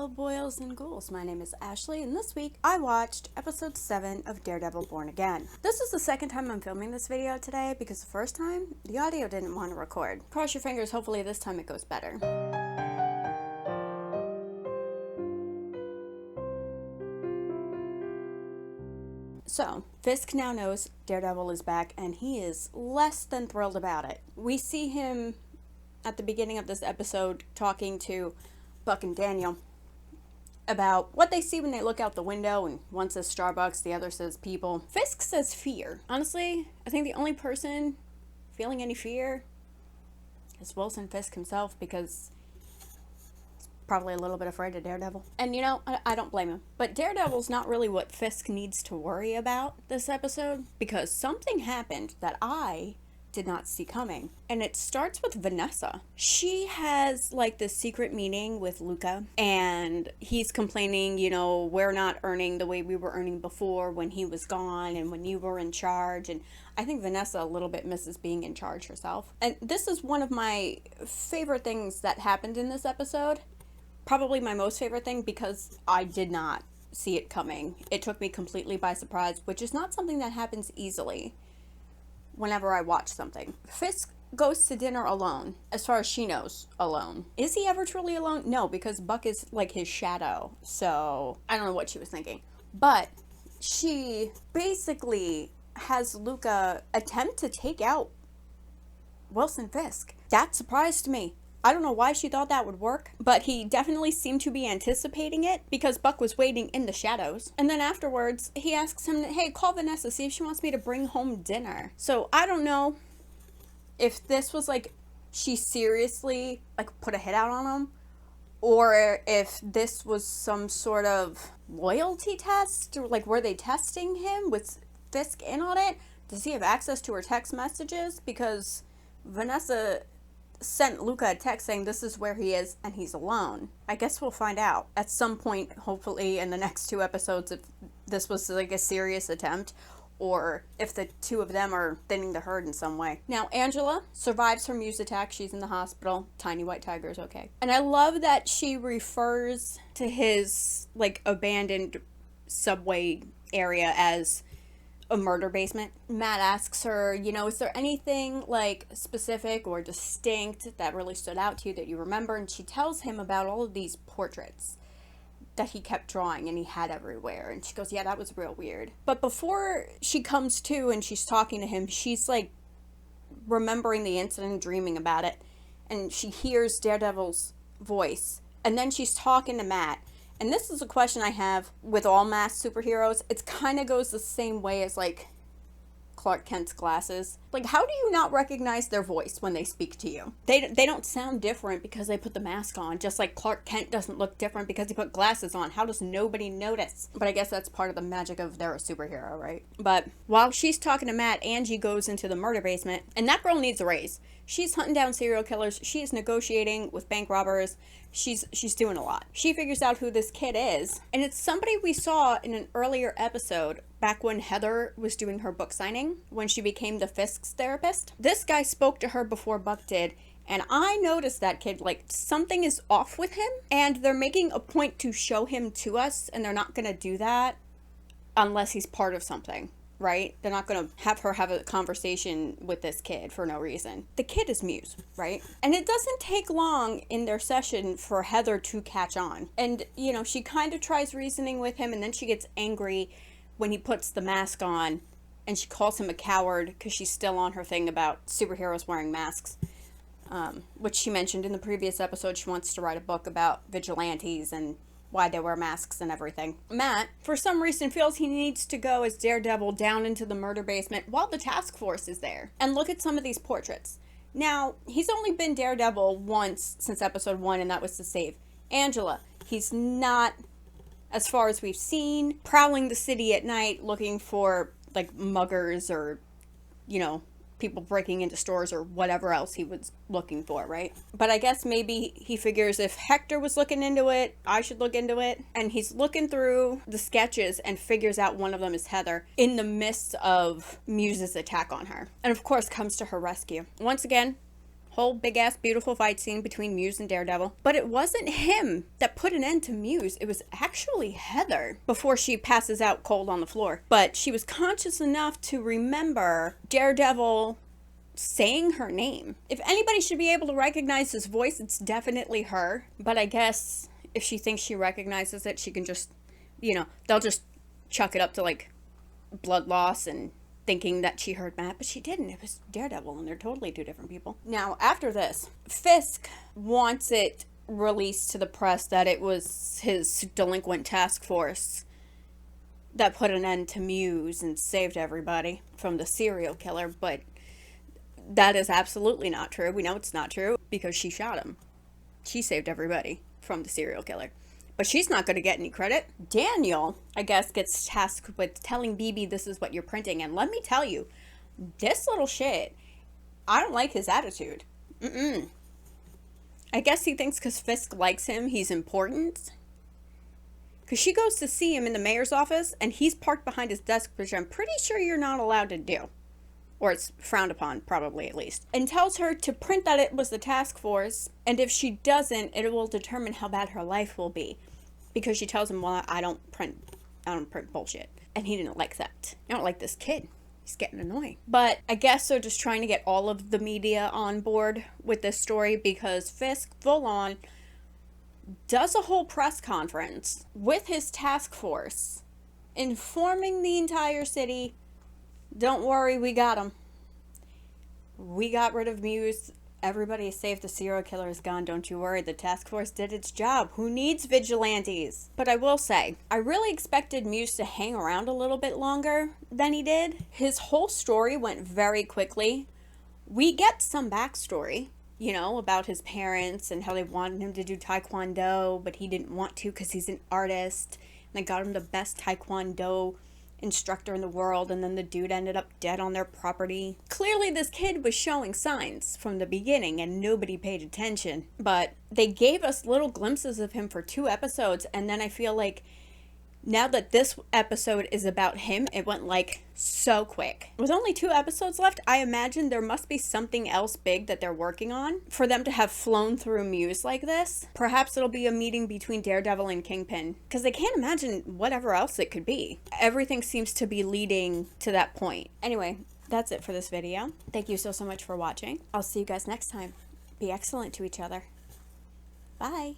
Hello boils and ghouls, my name is Ashley, and this week I watched episode 7 of Daredevil Born Again. This is the second time I'm filming this video today because the first time, the audio didn't want to record. Cross your fingers, hopefully this time it goes better. So, Fisk now knows Daredevil is back and he is less than thrilled about it. We see him at the beginning of this episode talking to Buck and Daniel about what they see when they look out the window, and one says Starbucks, the other says people. Fisk says fear. Honestly, I think the only person feeling any fear is Wilson Fisk himself, because he's probably a little bit afraid of Daredevil. And you know, I don't blame him. But Daredevil's not really what Fisk needs to worry about this episode, because something happened that I did not see coming. And it starts with Vanessa. She has like this secret meeting with Luca, and he's complaining, you know, we're not earning the way we were earning before when he was gone and when you were in charge. And I think Vanessa a little bit misses being in charge herself. And this is one of my favorite things that happened in this episode. Probably my most favorite thing, because I did not see it coming. It took me completely by surprise, which is not something that happens easily whenever I watch something. Fisk goes to dinner alone, as far as she knows, alone. Is he ever truly alone? No, because Buck is like his shadow, so I don't know what she was thinking. But she basically has Luca attempt to take out Wilson Fisk. That surprised me. I don't know why she thought that would work, but he definitely seemed to be anticipating it, because Buck was waiting in the shadows. And then afterwards, he asks him, hey, call Vanessa, see if she wants me to bring home dinner. So I don't know if this was like, she seriously like put a hit out on him, or if this was some sort of loyalty test, or like, were they testing him with Fisk in on it? Does he have access to her text messages? Because Vanessa sent Luca a text saying this is where he is and he's alone. I guess we'll find out at some point, hopefully in the next 2 episodes, if this was like a serious attempt, or if the two of them are thinning the herd in some way. Now, Angela survives her Muse attack. She's in the hospital. Tiny White Tiger is okay. And I love that she refers to his like abandoned subway area as a murder basement. Matt asks her, you know, is there anything like specific or distinct that really stood out to you that you remember? And she tells him about all of these portraits that he kept drawing and he had everywhere. And she goes, yeah, that was real weird. But before she comes to and she's talking to him, she's like remembering the incident, dreaming about it, and she hears Daredevil's voice. And then she's talking to Matt. And this is a question I have with all masked superheroes. It kind of goes the same way as like Clark Kent's glasses. Like, how do you not recognize their voice when they speak to you? They don't sound different because they put the mask on, just like Clark Kent doesn't look different because he put glasses on. How does nobody notice? But I guess that's part of the magic of they're a superhero, right? But while she's talking to Matt, Angie goes into the murder basement, and that girl needs a raise. She's hunting down serial killers. She is negotiating with bank robbers. She's doing a lot. She figures out who this kid is, and it's somebody we saw in an earlier episode back when Heather was doing her book signing, when she became the Fisk's therapist. This guy spoke to her before Buck did, and I noticed that kid, like, something is off with him, and they're making a point to show him to us, and they're not gonna do that unless he's part of something. Right? They're not going to have her have a conversation with this kid for no reason. The kid is Muse, right? And it doesn't take long in their session for Heather to catch on. And, you know, she kind of tries reasoning with him, and then she gets angry when he puts the mask on, and she calls him a coward because she's still on her thing about superheroes wearing masks, which she mentioned in the previous episode. She wants to write a book about vigilantes and why they wear masks and everything. Matt, for some reason, feels he needs to go as Daredevil down into the murder basement while the task force is there and look at some of these portraits. Now, he's only been Daredevil once since episode 1, and that was to save Angela. He's not, as far as we've seen, prowling the city at night looking for like muggers or, you know, people breaking into stores or whatever else he was looking for, right? But I guess maybe he figures if Hector was looking into it, I should look into it. And he's looking through the sketches and figures out one of them is Heather in the midst of Muse's attack on her. And of course comes to her rescue. Once again, Whole big ass beautiful fight scene between Muse and Daredevil. But it wasn't him that put an end to Muse. It was actually Heather before she passes out cold on the floor. But she was conscious enough to remember Daredevil saying her name. If anybody should be able to recognize his voice, it's definitely her. But I guess if she thinks she recognizes it, she can just, they'll just chuck it up to like blood loss and thinking that she heard Matt, but she didn't. It was Daredevil, and they're totally two different people. Now, after this, Fisk wants it released to the press that it was his delinquent task force that put an end to Muse and saved everybody from the serial killer, but that is absolutely not true. We know it's not true because she shot him. She saved everybody from the serial killer. But she's not going to get any credit. Daniel, I guess, gets tasked with telling BB this is what you're printing. And let me tell you, this little shit, I don't like his attitude. I guess he thinks because Fisk likes him, he's important. Because she goes to see him in the mayor's office, and he's parked behind his desk, which I'm pretty sure you're not allowed to do. Or it's frowned upon, probably at least. And tells her to print that it was the task force, and if she doesn't, it will determine how bad her life will be. Because she tells him, well, I don't print bullshit. And he didn't like that. I don't like this kid. He's getting annoying. But I guess they're just trying to get all of the media on board with this story because Fisk, full on, does a whole press conference with his task force, informing the entire city, don't worry, we got him. We got rid of Muse. Everybody is safe. The serial killer is gone. Don't you worry. The task force did its job. Who needs vigilantes? But I will say, I really expected Muse to hang around a little bit longer than he did. His whole story went very quickly. We get some backstory, about his parents and how they wanted him to do Taekwondo, but he didn't want to because he's an artist. And they got him the best Taekwondo instructor in the world, and then the dude ended up dead on their property. Clearly this kid was showing signs from the beginning and nobody paid attention, but they gave us little glimpses of him for 2 episodes, and then I feel like now that this episode is about him, it went like so quick. With only 2 episodes left, I imagine there must be something else big that they're working on for them to have flown through Muse like this. Perhaps it'll be a meeting between Daredevil and Kingpin, because I can't imagine whatever else it could be. Everything seems to be leading to that point. Anyway, that's it for this video. Thank you so much for watching. I'll see you guys next time. Be excellent to each other. Bye.